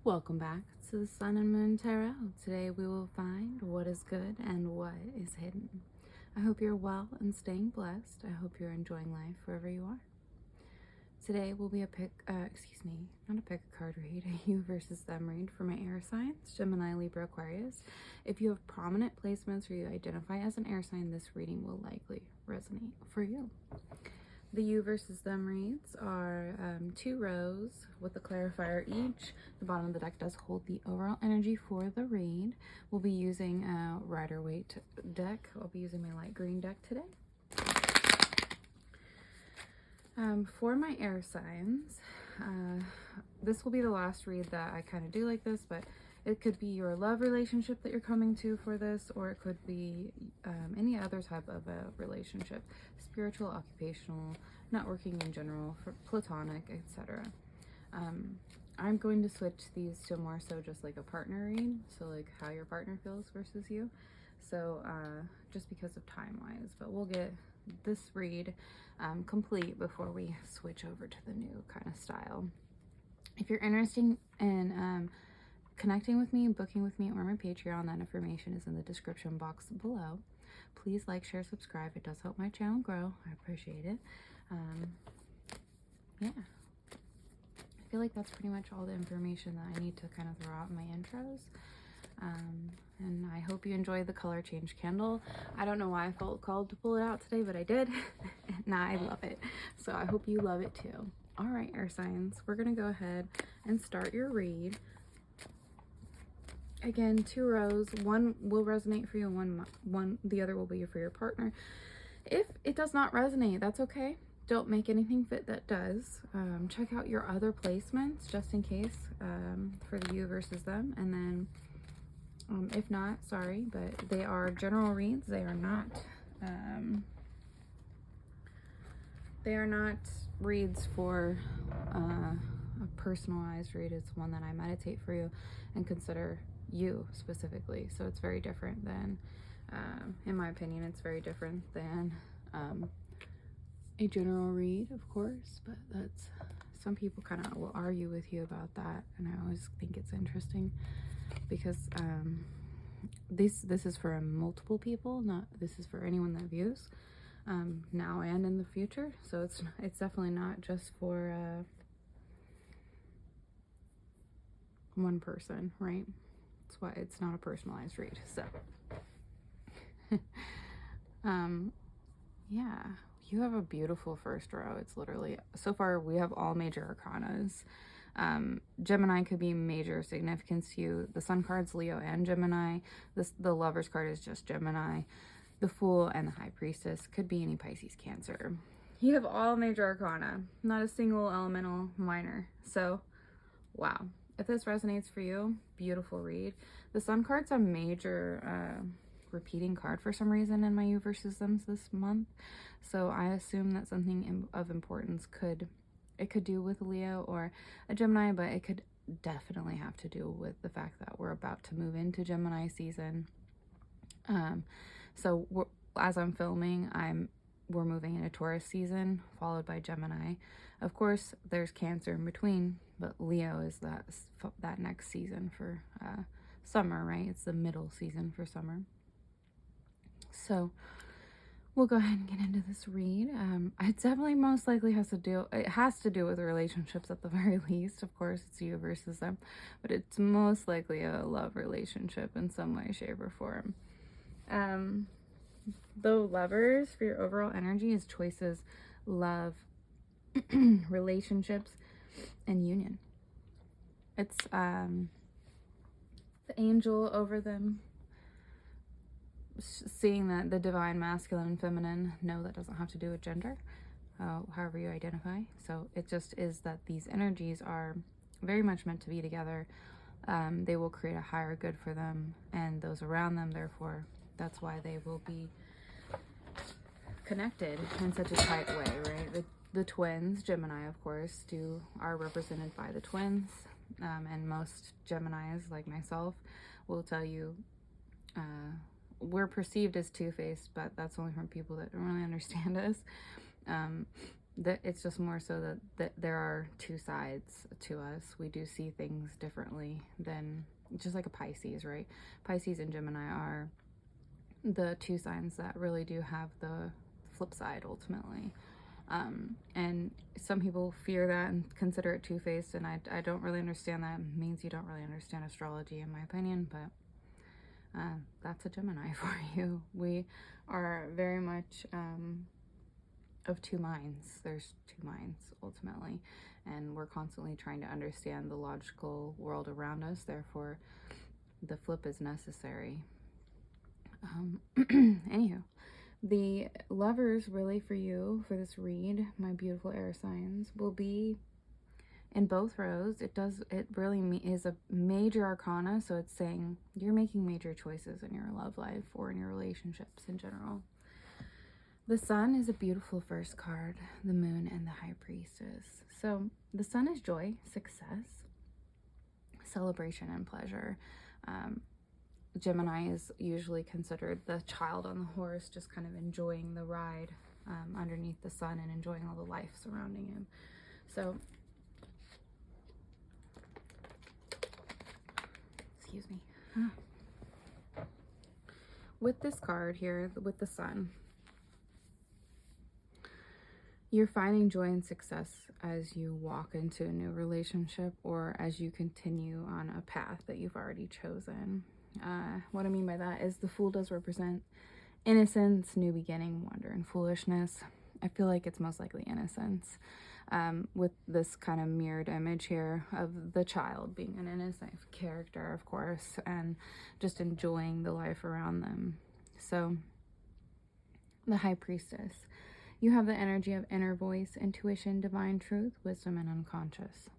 Welcome back to the Sun and Moon Tarot. Today we will find what is good and what is hidden. I hope you're well and staying blessed. I hope you're enjoying life wherever you are. Today will be not a pick a card read, a you versus them read for my air signs, Gemini, Libra, Aquarius. If you have prominent placements or you identify as an air sign, this reading will likely resonate for you. The you versus them reads are 2 rows with a clarifier each. The bottom of the deck does hold the overall energy for the read. We'll be using a Rider-Waite deck. I'll be using my light green deck today. For my air signs, this will be the last read that I kind of do like this, but it could be your love relationship that you're coming to for this, or it could be any other type of a relationship, spiritual, occupational, networking in general, for platonic, etc. I'm going to switch these to more so just like a partner read, so like how your partner feels versus you. So just because of time-wise, but we'll get this read complete before we switch over to the new kind of style. If you're interested in connecting with me and booking with me or my Patreon, that information is in the description box below. Please like, share, subscribe. It does help my channel grow. I appreciate it. Yeah. I feel like that's pretty much all the information that I need to kind of throw out in my intros. And I hope you enjoy the color change candle. I don't know why I felt called to pull it out today, but I did. And I love it. So I hope you love it too. All right, air signs, we're going to go ahead and start your read. Again, 2 rows. One will resonate for you, and the other will be for your partner. If it does not resonate, that's okay. Don't make anything fit that does. Check out your other placements just in case for the you versus them, and then if not, sorry, but they are general reads. They are not reads for a personalized read. It's one that I meditate for you and consider you specifically. So it's very different than, in my opinion, it's very different than a general read, of course, but that's, some people kind of will argue with you about that, and I always think it's interesting because this is for multiple people, this is for anyone that views now and in the future. So it's definitely not just for one person, right? That's why it's not a personalized read. So yeah, you have a beautiful first row. It's literally, so far we have all major arcanas. Gemini could be major significance to you. The Sun card's Leo and Gemini. The Lover's card is just Gemini. The Fool and the High Priestess could be any Pisces, Cancer. You have all major arcana, not a single elemental minor. So, wow. If this resonates for you, beautiful read. The Sun card's a major repeating card for some reason in my you versus thems this month. So I assume that something of importance could do with Leo or a Gemini, but it could definitely have to do with the fact that we're about to move into Gemini season. So as I'm filming, we're moving into Taurus season, followed by Gemini. Of course, there's Cancer in between, but Leo is that next season for summer, right? It's the middle season for summer. So we'll go ahead and get into this read. It definitely most likely has to do with relationships at the very least. Of course, it's you versus them, but it's most likely a love relationship in some way, shape, or form. The Lovers, for your overall energy, is choices, love, relationships, and union. It's the angel over them, seeing that the divine masculine and feminine. No, that doesn't have to do with gender, however you identify. So it just is that these energies are very much meant to be together. They will create a higher good for them and those around them. Therefore, that's why they will be connected in such a tight way, right? The twins, Gemini, of course, are represented by the twins, and most Geminis, like myself, will tell you we're perceived as two-faced, but that's only from people that don't really understand us. it's just more so that there are two sides to us. We do see things differently than just like a Pisces, right? Pisces and Gemini are the two signs that really do have the flip side ultimately. And some people fear that and consider it two-faced, and I don't really understand that. It means you don't really understand astrology, in my opinion, but that's a Gemini for you. We are very much of two minds. There's two minds ultimately, and we're constantly trying to understand the logical world around us. Therefore, the flip is necessary. Anywho, the lovers really for you for this read, my beautiful air signs, will be in both rows. It really is a major arcana, so it's saying you're making major choices in your love life or in your relationships in general. The Sun is a beautiful first card, the Moon, and the High Priestess. So the Sun is joy, success, celebration, and pleasure. Gemini is usually considered the child on the horse, just kind of enjoying the ride underneath the sun and enjoying all the life surrounding him. So, excuse me. With this card here, with the Sun, you're finding joy and success as you walk into a new relationship or as you continue on a path that you've already chosen. What I mean by that is the Fool does represent innocence, new beginning, wonder, and foolishness. I feel like it's most likely innocence, with this kind of mirrored image here of the child being an innocent character, of course, and just enjoying the life around them. So, the High Priestess. You have the energy of inner voice, intuition, divine truth, wisdom, and unconscious.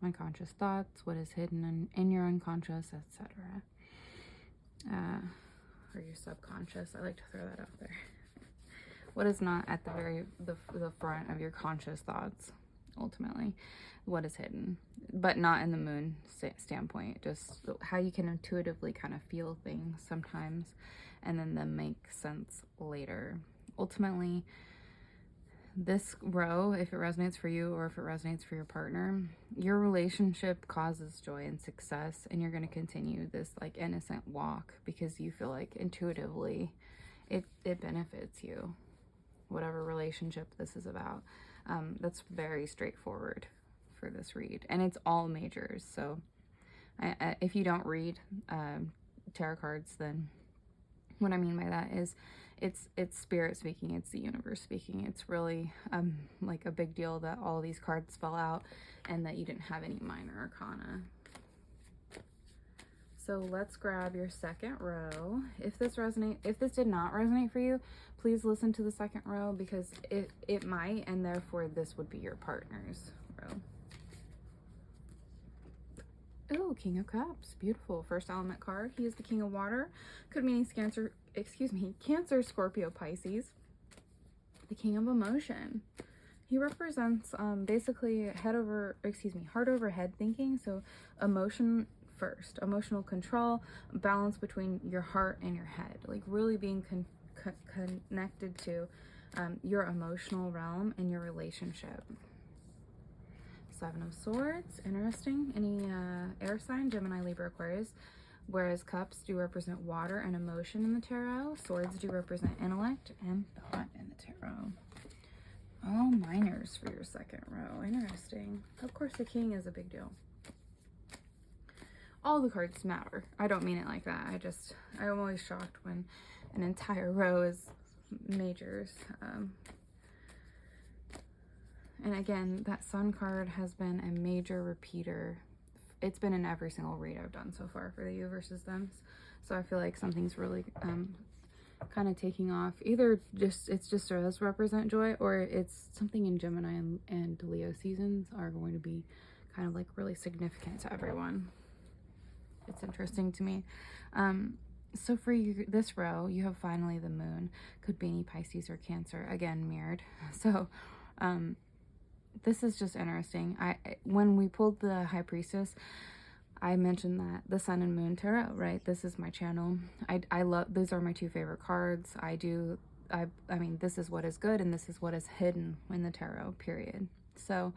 Unconscious thoughts, what is hidden in your unconscious, etc. Or your subconscious. I like to throw that out there. What is not at the front of your conscious thoughts, ultimately. What is hidden, but not in the Moon standpoint. Just how you can intuitively kind of feel things sometimes, and then them make sense later. Ultimately, this row, if it resonates for you or if it resonates for your partner, your relationship causes joy and success, and you're going to continue this like innocent walk because you feel like intuitively it benefits you, whatever relationship this is about. That's very straightforward for this read, and it's all majors. So if you don't read tarot cards, then what I mean by that is it's spirit speaking, it's the universe speaking. It's really like a big deal that all these cards fell out and that you didn't have any minor arcana. So let's grab your second row. If this did not resonate for you, please listen to the second row because it might, and therefore this would be your partner's row. Oh, King of Cups. Beautiful. First element card. He is the King of Water. Could mean he's Cancer, Scorpio, Pisces. The King of Emotion. He represents basically heart over head thinking. So emotion first. Emotional control. Balance between your heart and your head. Like really being connected to your emotional realm and your relationship. Seven of Swords, interesting. Any air sign, Gemini, Libra, Aquarius. Whereas cups do represent water and emotion in the tarot, swords do represent intellect and thought in the tarot. All minors for your second row. Interesting. Of course, the king is a big deal. All the cards matter. I don't mean it like that. I'm always shocked when an entire row is majors. And again, that sun card has been a major repeater. It's been in every single read I've done so far for the you versus them. So I feel like something's really kind of taking off. Either it just does represent joy, or it's something in Gemini and Leo seasons are going to be kind of like really significant to everyone. It's interesting to me. So for you, this row, you have finally the moon. Could be any Pisces or Cancer. Again, mirrored. So this is just interesting. When we pulled the High Priestess, I mentioned that the Sun and Moon Tarot, right? This is my channel. I love, these are my two favorite cards. I do I mean, this is what is good and this is what is hidden in the tarot, period. So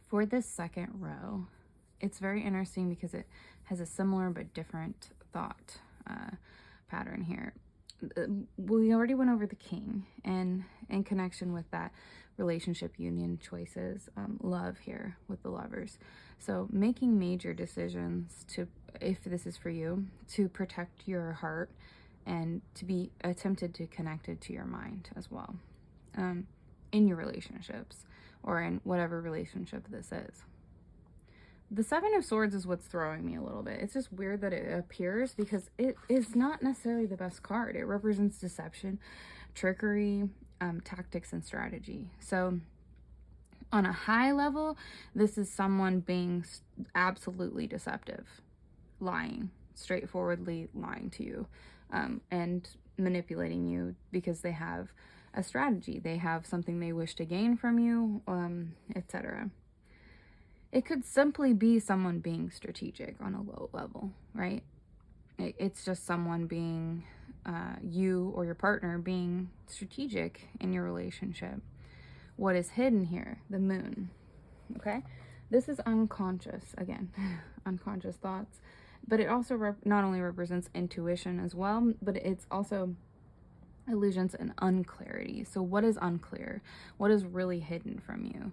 for this second row, it's very interesting because it has a similar but different thought pattern here. We already went over the king, and in connection with that, relationship, union, choices, love here with the lovers. So making major decisions to, if this is for you, to protect your heart and to be attempted to connect it to your mind as well, in your relationships or in whatever relationship this is. The Seven of Swords is what's throwing me a little bit. It's just weird that it appears because it is not necessarily the best card. It represents deception, trickery, tactics, and strategy. So on a high level, this is someone being absolutely deceptive, lying, straightforwardly lying to you, and manipulating you because they have a strategy. They have something they wish to gain from you, etc. It could simply be someone being strategic on a low level, right? It's just someone being, you or your partner being strategic in your relationship. What is hidden here? The moon, okay? This is unconscious, again, unconscious thoughts. But it also not only represents intuition as well, but it's also illusions and unclarity. So what is unclear? What is really hidden from you?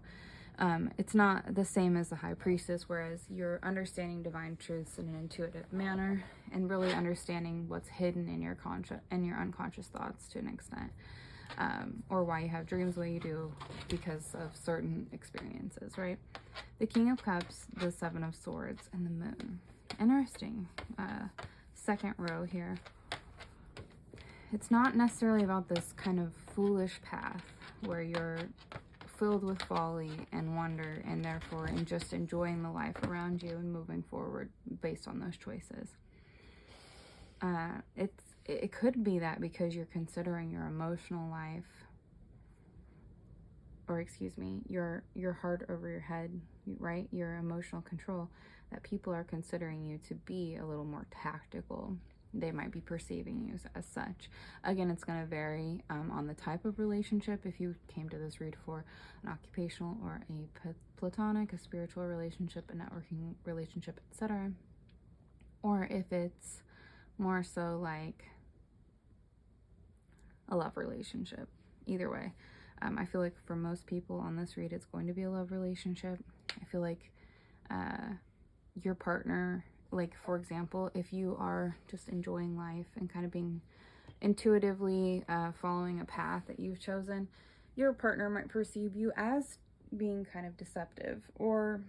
It's not the same as the High Priestess, whereas you're understanding divine truths in an intuitive manner and really understanding what's hidden in your unconscious thoughts to an extent, or why you have dreams the way you do because of certain experiences, right? The King of Cups, the Seven of Swords, and the Moon. Interesting. Second row here. It's not necessarily about this kind of foolish path where you're filled with folly and wonder and therefore in just enjoying the life around you and moving forward based on those choices. It could be that because you're considering your emotional life, or excuse me, your heart over your head, right? Your emotional control, that people are considering you to be a little more tactical. They might be perceiving you as such. Again, it's going to vary on the type of relationship. If you came to this read for an occupational or a platonic, a spiritual relationship, a networking relationship, etc. Or if it's more so like a love relationship. Either way. I feel like for most people on this read, it's going to be a love relationship. I feel like your partner, like for example, if you are just enjoying life and kind of being intuitively following a path that you've chosen, your partner might perceive you as being kind of deceptive or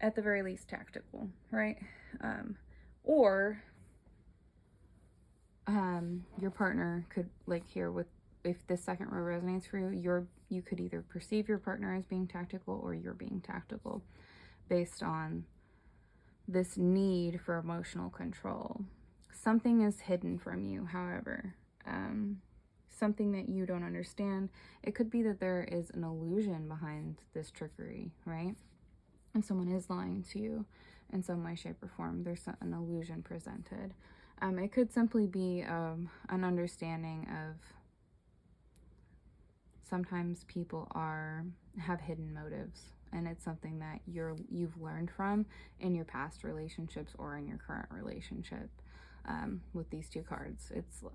at the very least tactical, right? Or your partner could, like here with, if this second row resonates for you, you could either perceive your partner as being tactical or you're being tactical based on this need for emotional control. Something is hidden from you, however, something that you don't understand. It could be that there is an illusion behind this trickery, right? And someone is lying to you in some way, shape, or form. There's an illusion presented. It could simply be an understanding of sometimes people have hidden motives, and it's something that you've learned from in your past relationships or in your current relationship. With these two cards,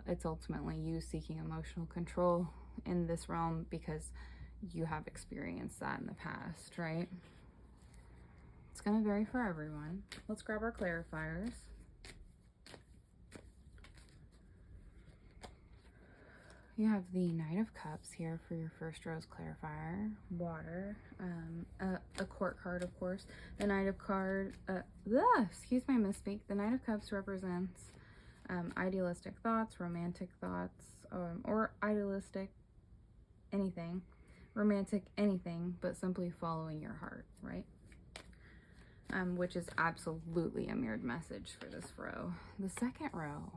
it's ultimately you seeking emotional control in this realm because you have experienced that in the past, right? It's going to vary for everyone. Let's grab our clarifiers. You have the Knight of Cups here for your first rose clarifier. Water. A court card, of course. The Knight of excuse my misspeak. The Knight of Cups represents idealistic thoughts, romantic thoughts, or idealistic anything. Romantic anything, but simply following your heart, right? Which is absolutely a mirrored message for this row. The second row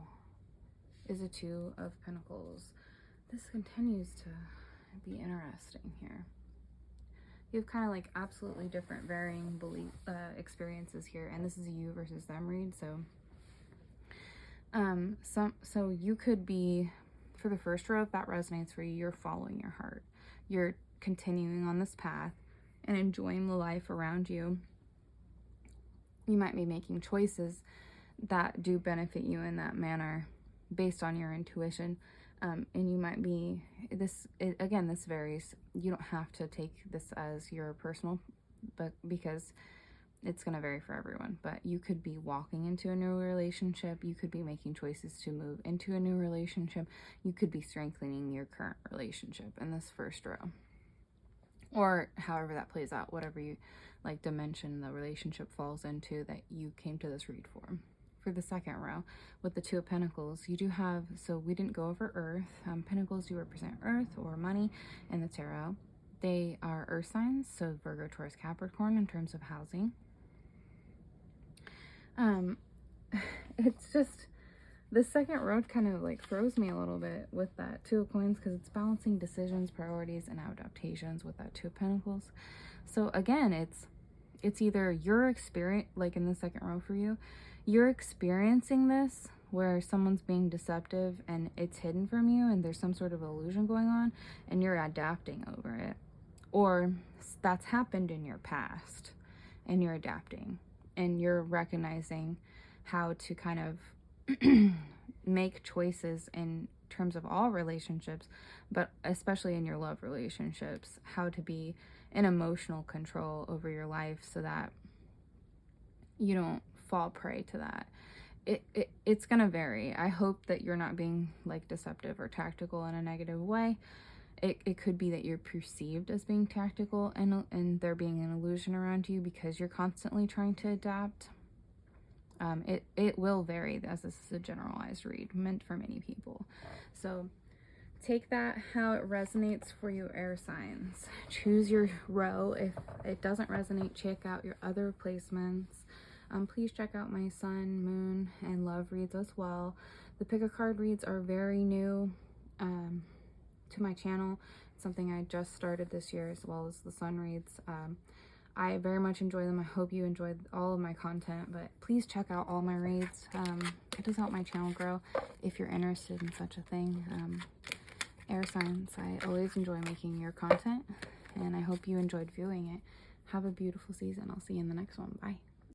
is a Two of Pentacles. This continues to be interesting here. You have kind of like absolutely different varying experiences here, and this is a you versus them read, so So you could be, for the first row, if that resonates for you, you're following your heart. You're continuing on this path and enjoying the life around you. You might be making choices that do benefit you in that manner based on your intuition. And you might be, again, this varies. You don't have to take this as your personal, but because it's going to vary for everyone. But you could be walking into a new relationship. You could be making choices to move into a new relationship. You could be strengthening your current relationship in this first row. Or however that plays out, whatever you like dimension the relationship falls into that you came to this read for. For the second row, with the Two of Pentacles, you do have, so we didn't go over Earth. Pentacles do represent Earth or money in the tarot. They are Earth signs, so Virgo, Taurus, Capricorn in terms of housing. It's just, the second row kind of like throws me a little bit with that Two of Coins, because it's balancing decisions, priorities, and adaptations with that Two of Pentacles. So again, it's either your experience, like in the second row for you, you're experiencing this where someone's being deceptive and it's hidden from you and there's some sort of illusion going on and you're adapting over it. Or that's happened in your past and you're adapting and you're recognizing how to kind of make choices in terms of all relationships, but especially in your love relationships, how to be in emotional control over your life so that you don't fall prey to that. It's gonna vary. I hope that you're not being like deceptive or tactical in a negative way. It could be that you're perceived as being tactical and there being an illusion around you because you're constantly trying to adapt. It will vary, as this is a generalized read meant for many people. So take that how it resonates for you, air signs. Choose your row. If it doesn't resonate, check out your other placements. Please check out my sun, moon, and love reads as well. The pick a card reads are very new to my channel. It's something I just started this year, as well as the sun reads. I very much enjoy them. I hope you enjoyed all of my content, but please check out all my reads. It does help my channel grow if you're interested in such a thing. Air signs, I always enjoy making your content, and I hope you enjoyed viewing it. Have a beautiful season. I'll see you in the next one. Bye.